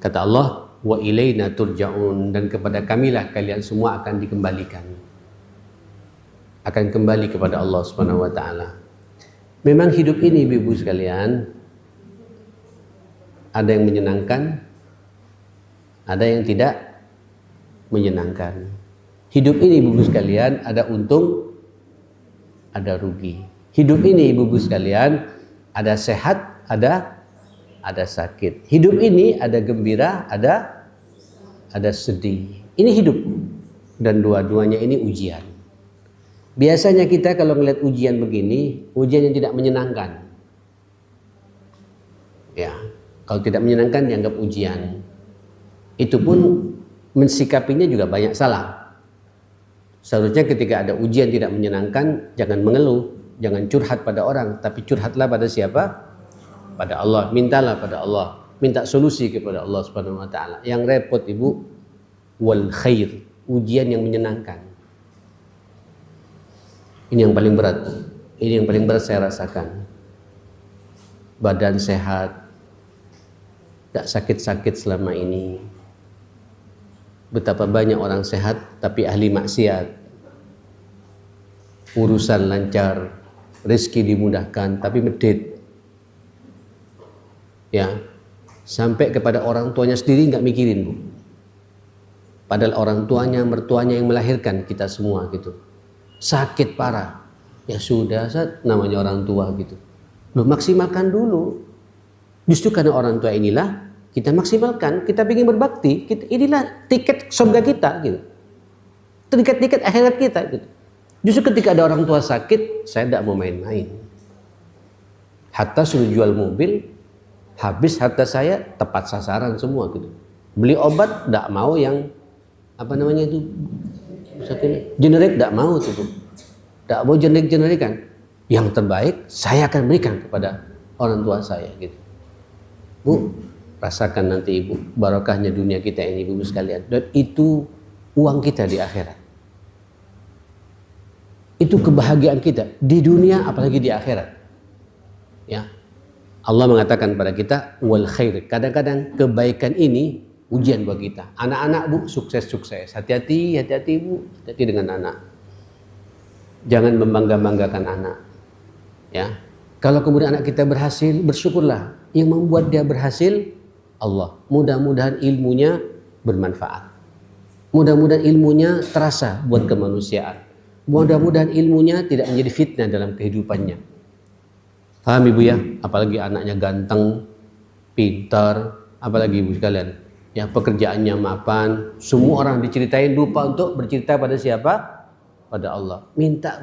Kata Allah, wa ilaina turja'un, dan kepada kamilah kalian semua akan dikembalikan. Akan kembali kepada Allah Subhanahu wa taala. Memang hidup ini, Ibu sekalian, ada yang menyenangkan, ada yang tidak menyenangkan. Hidup ini ibu-ibu sekalian ada untung, ada rugi. Hidup ini ibu-ibu sekalian ada sehat, ada sakit. Hidup ini ada gembira, ada sedih. Ini hidup. Dan dua-duanya ini ujian. Biasanya kita kalau melihat ujian begini, ujian yang tidak menyenangkan. Ya, kalau tidak menyenangkan dianggap ujian. Itu pun mensikapinya juga banyak salah. Seharusnya ketika ada ujian tidak menyenangkan, jangan mengeluh, jangan curhat pada orang, tapi curhatlah pada siapa? Pada Allah. Mintalah pada Allah, minta solusi kepada Allah Subhanahu wa taala. Yang repot ibu, wal khair, ujian yang menyenangkan. Ini yang paling berat. Ini yang paling berat saya rasakan. Badan sehat, gak sakit-sakit selama ini. Betapa banyak orang sehat tapi ahli maksiat. Urusan lancar, rezeki dimudahkan tapi medit. Ya, sampai kepada orang tuanya sendiri nggak mikirin, Bu. Padahal orang tuanya, mertuanya yang melahirkan kita semua gitu. Sakit parah. Ya sudah, namanya orang tua gitu. Loh, maksimalkan dulu. Justru karena orang tua inilah kita maksimalkan, kita ingin berbakti, inilah tiket surga kita gitu. Tiket akhirat kita gitu. Justru ketika ada orang tua sakit, saya tidak mau main-main. Hatta suruh jual mobil, habis harta saya tepat sasaran semua gitu. Beli obat tidak mau yang apa namanya itu, generik tidak mau tuh, tidak mau generik-generikan. Yang terbaik saya akan berikan kepada orang tua saya gitu. Bu, rasakan nanti ibu barokahnya dunia kita ini ibu sekalian. Dan itu uang kita di akhirat. Itu kebahagiaan kita di dunia apalagi di akhirat. Ya. Allah mengatakan pada kita wal khair. Kadang-kadang kebaikan ini ujian buat kita. Anak-anak Bu sukses-sukses. Hati-hati Bu, hati-hati dengan anak. Jangan membangga-banggakan anak. Ya. Kalau kemudian anak kita berhasil, bersyukurlah. Yang membuat dia berhasil Allah. Mudah-mudahan ilmunya bermanfaat. Mudah-mudahan ilmunya terasa buat kemanusiaan. Mudah-mudahan ilmunya tidak menjadi fitnah dalam kehidupannya. Paham ibu ya? Apalagi anaknya ganteng, pintar, apalagi ibu sekalian. Ya, pekerjaannya mapan. Semua orang diceritain, lupa untuk bercerita pada siapa? Pada Allah. Minta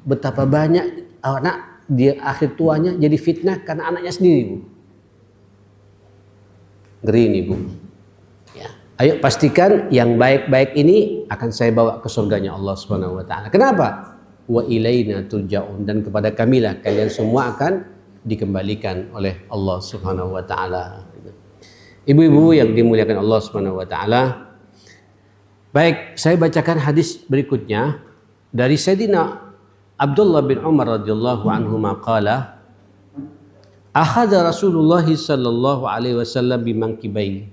betapa banyak anak di akhir tuanya jadi fitnah karena anaknya sendiri bu. Ngeri ini bu. Ya. Ayo pastikan yang baik-baik ini akan saya bawa ke surganya Allah Subhanahu wa taala. Kenapa? Wa ilaina turja'un, dan kepada kamilah kalian semua akan dikembalikan oleh Allah Subhanahu wa taala. Ibu-ibu yang dimuliakan Allah Subhanahu wa taala. Baik, saya bacakan hadis berikutnya dari Sayyidina Abdullah bin Umar radhiyallahu anhu maqala akhadha Rasulullah sallallahu alaihi wasallam bimankibai.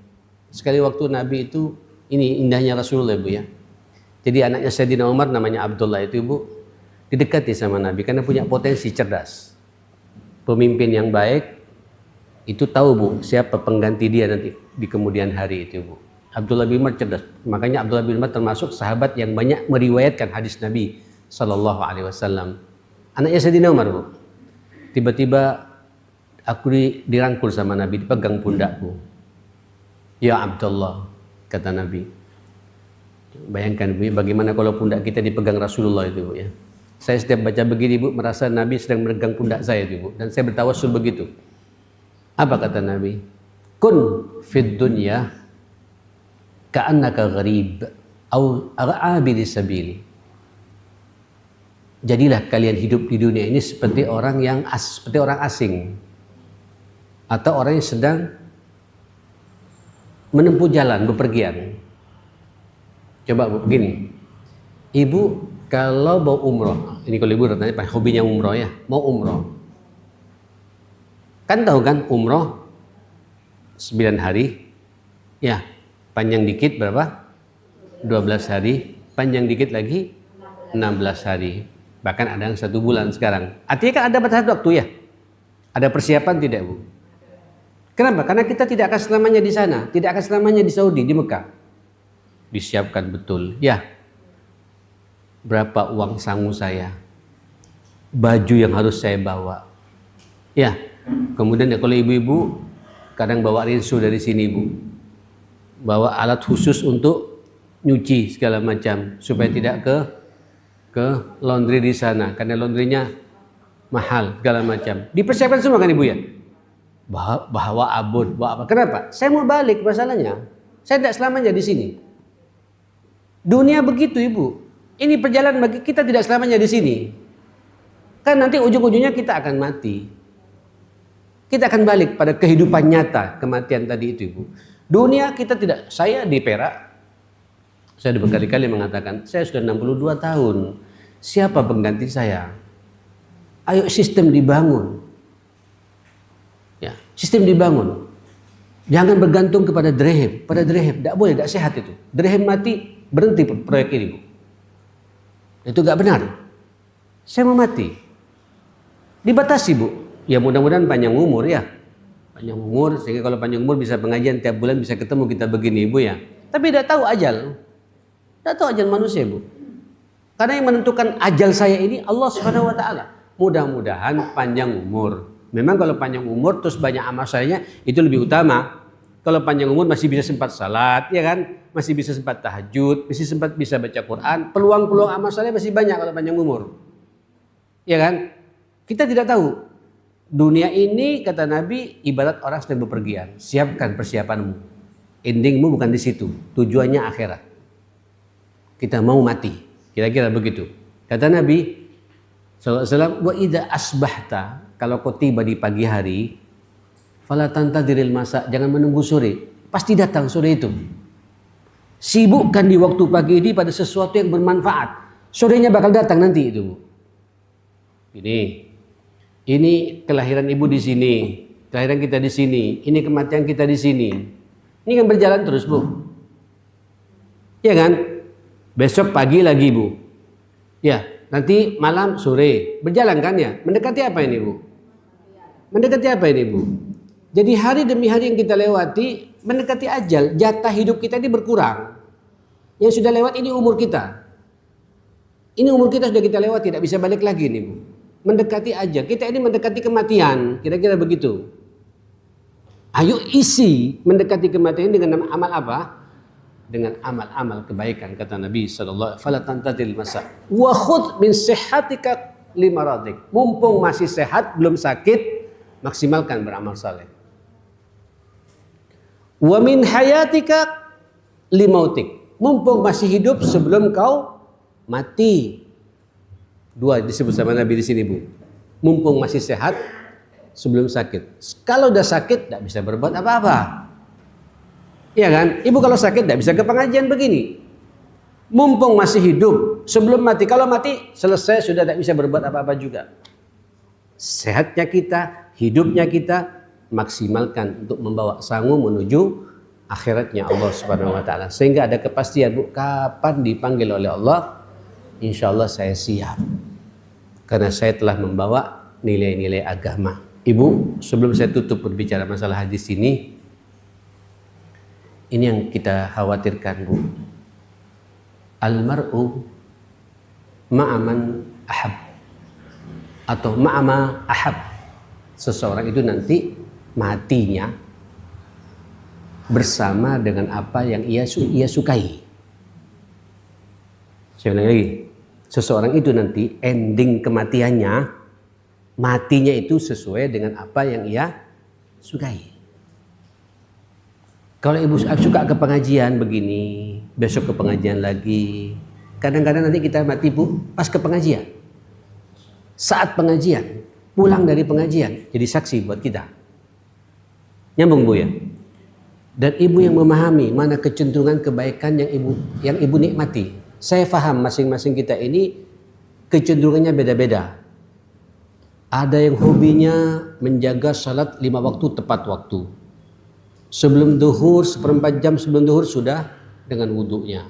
Sekali waktu Nabi itu, ini indahnya Rasulullah ibu ya. Jadi anaknya Sayyidina Umar namanya Abdullah itu ibu didekati sama Nabi karena punya potensi cerdas. Pemimpin yang baik itu tahu bu siapa pengganti dia nanti di kemudian hari itu bu. Abdullah bin Umar cerdas. Makanya Abdullah bin Umar termasuk sahabat yang banyak meriwayatkan hadis Nabi sallallahu alaihi wasallam. Anaknya Sayyidina Umar bu. Tiba-tiba aku dirangkul sama Nabi, dipegang pundakku. Ya Abdullah, kata Nabi. Bayangkan bu, bagaimana kalau pundak kita dipegang Rasulullah itu bu ya. Saya setiap baca begini bu, merasa Nabi sedang memegang pundak saya itu bu. Dan saya bertawassul begitu. Apa kata Nabi? Kun fid dunya ka'annaka gharib au abiri sabil. Jadilah kalian hidup di dunia ini seperti orang yang seperti orang asing atau orang yang sedang menempuh jalan bepergian. Coba bu, begini. Ibu kalau mau umroh, ini kalau ibu tanya apa hobinya umroh ya, mau umroh. Kan tahu kan umroh 9 hari, ya panjang dikit berapa? 12 hari, panjang dikit lagi 16 hari. Bahkan ada yang 1 bulan sekarang. Artinya kan ada batas waktu ya? Ada persiapan tidak bu? Kenapa? Karena kita tidak akan selamanya di sana, tidak akan selamanya di Saudi, di Mekah. disiapkan betul. Ya, berapa uang sangu saya, baju yang harus saya bawa. Ya, kemudian ya, kalau ibu-ibu kadang bawa rinso dari sini bu, bawa alat khusus untuk nyuci segala macam supaya tidak ke laundry di sana karena laundrynya mahal segala macam. Dipersiapkan semua kan ibu ya? Bawa abon, bawa apa? Kenapa? Saya mau balik masalahnya. Saya tidak selamanya di sini. Dunia begitu ibu. Ini perjalanan bagi kita tidak selamanya di sini. Kan nanti ujung-ujungnya kita akan mati. Kita akan balik pada kehidupan nyata, kematian tadi itu ibu. Dunia kita tidak, saya di Perak, saya sudah berkali-kali mengatakan, saya sudah 62 tahun. Siapa pengganti saya? Ayo sistem dibangun. Ya, sistem dibangun. Jangan bergantung kepada dirham. Pada dirham, tidak boleh, tidak sehat itu. Dirham mati, berhenti proyek ini bu. Itu gak benar. Saya mau mati. Dibatasi bu. Ya mudah-mudahan panjang umur ya. Panjang umur, sehingga kalau panjang umur bisa pengajian tiap bulan bisa ketemu kita begini ibu ya. Tapi tidak tahu ajal. Tidak tahu ajal manusia bu. Karena yang menentukan ajal saya ini Allah Subhanahu wa taala. Mudah-mudahan panjang umur. Memang kalau panjang umur terus banyak amal salehnya itu lebih utama. Kalau panjang umur masih bisa sempat salat, ya kan? Masih bisa sempat tahajud, masih sempat bisa baca Quran. Peluang-peluang amal saleh masih banyak kalau panjang umur. Ya kan? Kita tidak tahu. Dunia ini kata Nabi ibarat orang sedang bepergian. Siapkan persiapanmu. Endingmu bukan di situ. Tujuannya akhirat. Kita mau mati. Kira-kira begitu. Kata Nabi SAW, wa idza asbahta, kalau kau tiba di pagi hari, fala tantadiril masa, jangan menunggu sore. Pasti datang sore itu. Sibukkan di waktu pagi ini pada sesuatu yang bermanfaat. Sorenya bakal datang nanti itu, Bu. Ini kelahiran ibu di sini, kelahiran kita di sini, ini kematian kita di sini. Ini kan berjalan terus, Bu. Ya kan? Besok pagi lagi, Bu. Ya, nanti malam sore. Berjalan kan ya? Mendekati apa ini, Bu? Mendekati apa ini, Bu? Jadi hari demi hari yang kita lewati mendekati ajal. Jatah hidup kita ini berkurang. Yang sudah lewat ini umur kita. Ini umur kita sudah kita lewat, tidak bisa balik lagi nih, Bu. Mendekati ajal. Kita ini mendekati kematian. Kira-kira begitu. Ayo isi mendekati kematian dengan amal apa? Dengan amal-amal kebaikan, kata Nabi sallallahu alaihi wasallam, fala tantatil masa wa khudh min sihhatika limaradik. Mumpung masih sehat, belum sakit, maksimalkan beramal saleh. Wa min hayatika limautik. Mumpung masih hidup sebelum kau mati. Dua disebut sama Nabi di sini, Bu. Mumpung masih sehat sebelum sakit. Kalau udah sakit tidak bisa berbuat apa-apa. Iya kan? Ibu kalau sakit tidak bisa ke pengajian begini. Mumpung masih hidup sebelum mati. Kalau mati selesai, sudah tidak bisa berbuat apa-apa juga. Sehatnya kita, hidupnya kita maksimalkan untuk membawa sangu menuju akhiratnya Allah Subhanahu wa taala. Sehingga ada kepastian, Bu, kapan dipanggil oleh Allah, insya Allah saya siap. Karena saya telah membawa nilai-nilai agama. Ibu, sebelum saya tutup berbicara masalah hadis ini yang kita khawatirkan, Bu. Almar'u ma'aman ahab atau ma'ama ahab. Seseorang itu nanti matinya bersama dengan apa yang ia sukai. Saya ulang lagi. Seseorang itu nanti ending kematiannya, matinya itu sesuai dengan apa yang ia sukai. Kalau ibu suka ke pengajian begini, besok ke pengajian lagi. Kadang-kadang nanti kita mati, Bu, pas ke pengajian. Saat pengajian, pulang dari pengajian, jadi saksi buat kita. Nyambung, Bu, ya? Dan ibu yang memahami mana kecenderungan kebaikan yang ibu nikmati. Saya paham masing-masing kita ini kecenderungannya beda-beda. Ada yang hobinya menjaga salat 5 waktu tepat waktu. Sebelum duhur, 1/4 jam sebelum duhur sudah dengan wudhunya.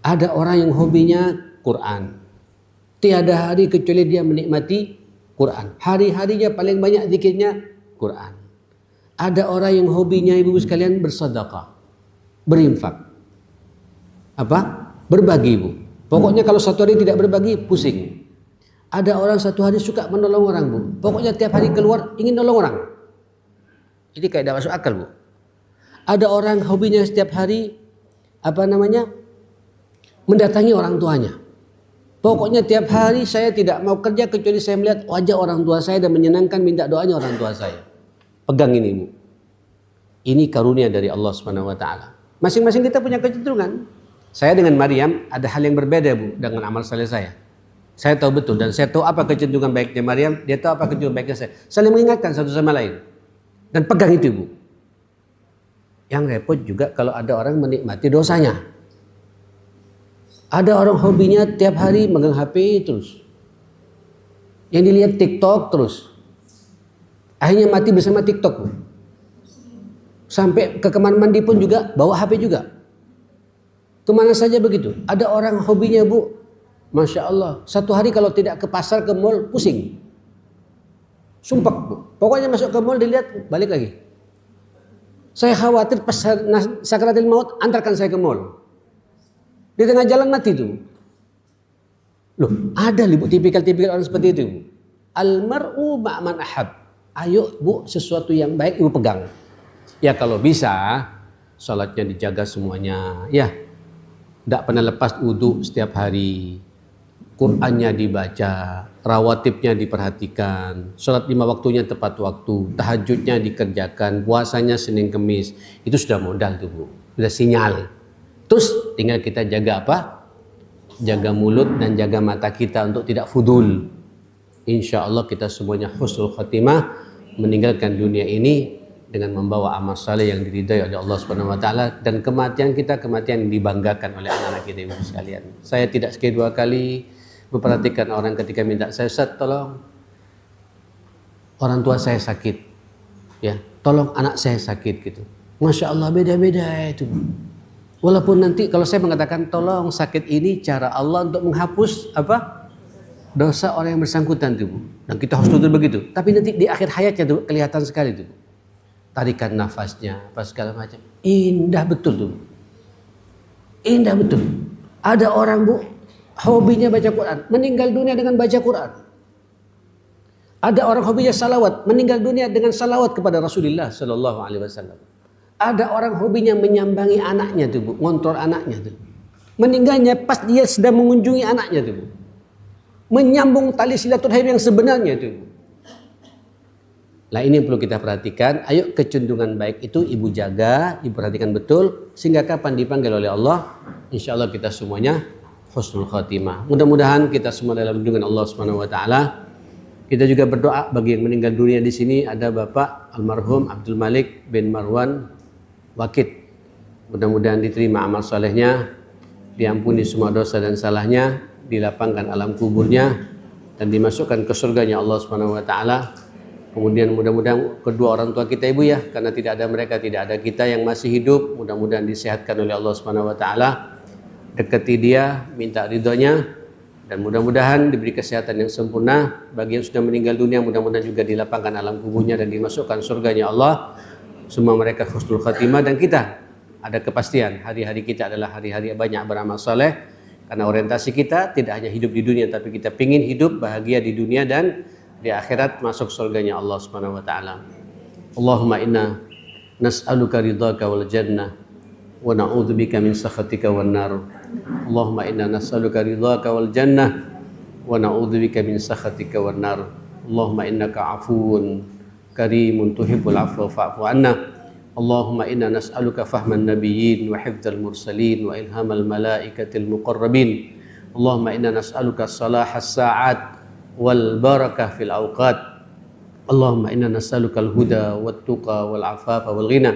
Ada orang yang hobinya Quran. Tiada hari kecuali dia menikmati Quran. Hari-harinya paling banyak zikirnya Quran. Ada orang yang hobinya, ibu sekalian, bersedekah, berinfak. apa? Berbagi, Bu. Pokoknya kalau satu hari tidak berbagi, pusing. Ada orang satu hari suka menolong orang, Bu. Pokoknya tiap hari keluar ingin nolong orang. Ini kayak tidak masuk akal, Bu. Ada orang hobinya setiap hari mendatangi orang tuanya. Pokoknya tiap hari saya tidak mau kerja kecuali saya melihat wajah orang tua saya dan menyenangkan minta doanya orang tua saya. Pegang ini, Bu. Ini karunia dari Allah Subhanahu wa taala. Masing-masing kita punya kecenderungan. Saya dengan Maryam ada hal yang berbeda, Bu, dengan amal saleh saya. Saya tahu betul dan saya tahu apa kecenderungan baiknya Maryam, dia tahu apa kecenderungan baiknya saya. Saling mengingatkan satu sama lain. Dan pegang itu, Bu. Yang repot juga kalau ada orang menikmati dosanya. Ada orang hobinya tiap hari megang HP terus. Yang dilihat TikTok terus. Akhirnya mati bersama TikTok, Bu. Sampai ke kamar mandi pun juga bawa HP juga. Kemana saja begitu. Ada orang hobinya, Bu, Masya Allah, satu hari kalau tidak ke pasar, ke mall, pusing. Sumpah, Bu. Pokoknya masuk ke mall dilihat, balik lagi. Saya khawatir pas sakaratul maut, antarkan saya ke mall. Di tengah jalan mati itu. Loh, ada Bu tipikal-tipikal orang seperti itu, Bu. Al-mar'u ma'man ahab. Ayo, Bu, sesuatu yang baik Ibu pegang. Ya kalau bisa, salatnya dijaga semuanya. Ya, tidak pernah lepas wudu setiap hari. Qur'annya dibaca, rawatibnya diperhatikan, sholat 5 waktunya tepat waktu, tahajudnya dikerjakan, puasanya Senin Kemis. Itu sudah modal tuh, Bu. Sudah sinyal. Terus tinggal kita jaga apa? Jaga mulut dan jaga mata kita untuk tidak fudul. Insya Allah kita semuanya husnul khatimah, meninggalkan dunia ini dengan membawa amal saleh yang diridhai oleh Allah Subhanahu wa taala, dan kematian kita kematian yang dibanggakan oleh anak-anak kita, Ibu sekalian. Saya tidak sekali dua kali memperhatikan orang ketika minta saya, Ustaz, tolong orang tua saya sakit, ya, tolong anak saya sakit gitu. Masya Allah, beda-beda itu. Walaupun nanti kalau saya mengatakan tolong sakit ini cara Allah untuk menghapus apa dosa orang yang bersangkutan tuh, Bu. Dan kita harus tuntut begitu. Tapi nanti di akhir hayatnya tuh kelihatan sekali tuh, Bu. Tarikan nafasnya, apa segala macam. Indah betul tuh, Bu. Indah betul. Ada orang, Bu, hobinya baca Quran, meninggal dunia dengan baca Quran. Ada orang hobinya salawat, meninggal dunia dengan salawat kepada Rasulullah Sallallahu Alaihi Wasallam. Ada orang hobinya menyambangi anaknya tuh, Bu, ngontrol anaknya tuh. Meninggalnya pas dia sedang mengunjungi anaknya tuh, Bu. Menyambung tali silaturahim yang sebenarnya tuh, Bu. Nah ini yang perlu kita perhatikan. Ayo kecenderungan baik itu Ibu jaga, Ibu perhatikan betul, sehingga kapan dipanggil oleh Allah, insya Allah kita semuanya husnul khatimah. Mudah-mudahan kita semua dalam lindungan Allah Subhanahu wa taala. Kita juga berdoa bagi yang meninggal dunia di sini. Ada Bapak almarhum Abdul Malik bin Marwan Wakid. Mudah-mudahan diterima amal salehnya, diampuni semua dosa dan salahnya, dilapangkan alam kuburnya dan dimasukkan ke surganya Allah Subhanahu wa taala. Kemudian mudah-mudahan kedua orang tua kita, Ibu, ya, karena tidak ada mereka, tidak ada kita yang masih hidup, mudah-mudahan disehatkan oleh Allah Subhanahu wa taala. Dekati dia, minta ridhonya, dan mudah-mudahan diberi kesehatan yang sempurna. Bagi yang sudah meninggal dunia, mudah-mudahan juga dilapangkan alam kuburnya dan dimasukkan surganya Allah. Semua mereka husnul khatimah, dan kita ada kepastian hari-hari kita adalah hari-hari banyak beramal saleh, karena orientasi kita tidak hanya hidup di dunia, tapi kita ingin hidup bahagia di dunia dan di akhirat, masuk surganya Allah Subhanahu wa taala. Allahumma inna nas'aluka ridhaka wal jannah wa na'udzubika min sakhatika wan nar. Allahumma inna nas'aluka ridhaka wal jannah wa na'udzubika min sakhatika wan nar. Allahumma innaka 'afuwun karimun tuhibbul 'afwa fa'fu 'anna. Allahumma inna nas'aluka fahman nabiyyin wa hifdzal mursalin wa ilhamal malaikatil muqarrabin. Allahumma inna nas'aluka salahas sa'at wal barakah fil awqat. Allahumma inna nas'aluka al-huda wat tuqa wal afafa wal ghina.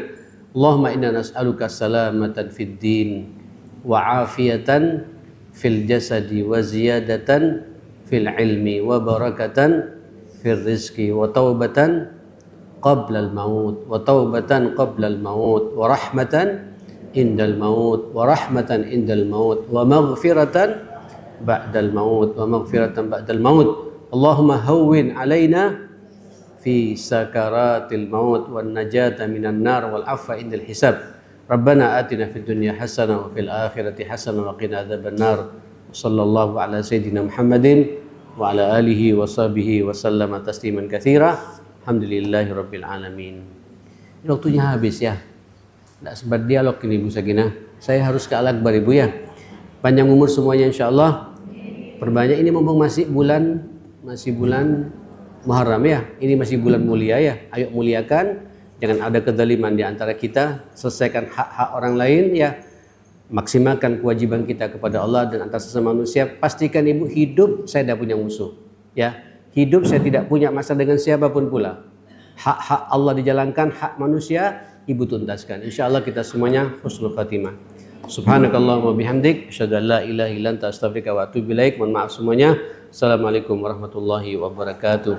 Allahumma inna nas'aluka salamatan fid din wa afiyatan fil jasadi wa ziyadatan fil ilmi wa barakatan fil rizqi wa taubatan qabla al maut wa taubatan qabla al maut wa rahmatan indal maut wa rahmatan indal maut wa maghfiratan ba'dal maut wa maghfiratan ba'dal maut. Allahumma hawwin alaina fi sakaratil maut wan najata minan nar wal afwa indal hisab. Rabbana atina fid dunya hasanah wa fil akhirati hasanah wa qina adzabannar. Sallallahu ala sayyidina Muhammadin wa ala alihi wa sahbihi wa sallama tasliman katsira. Alhamdulillahi rabbil alamin. Waktunya habis ya. Tidak sempat dialog ini Bu Sakinah. Saya harus ke Al-Akbar Ibu ya. Panjang umur semuanya insyaallah. Perbanyak ini mumpung masih bulan Muharram ya. Ini masih bulan mulia ya. Ayo muliakan. Jangan ada kezaliman di antara kita. Selesaikan hak-hak orang lain ya. Maksimalkan kewajiban kita kepada Allah dan antar sesama manusia. Pastikan Ibu hidup saya tidak punya musuh. Ya, hidup saya tidak punya masalah dengan siapapun pula. Hak-hak Allah dijalankan, hak manusia Ibu tuntaskan. Insyaallah kita semuanya husnul khatimah. Subhanakallahumma bihamdik, asyhadu an la ilaha illa anta astaghfiruka wa atubu ilaik. Mohon maaf semuanya. Assalamualaikum warahmatullahi wabarakatuh.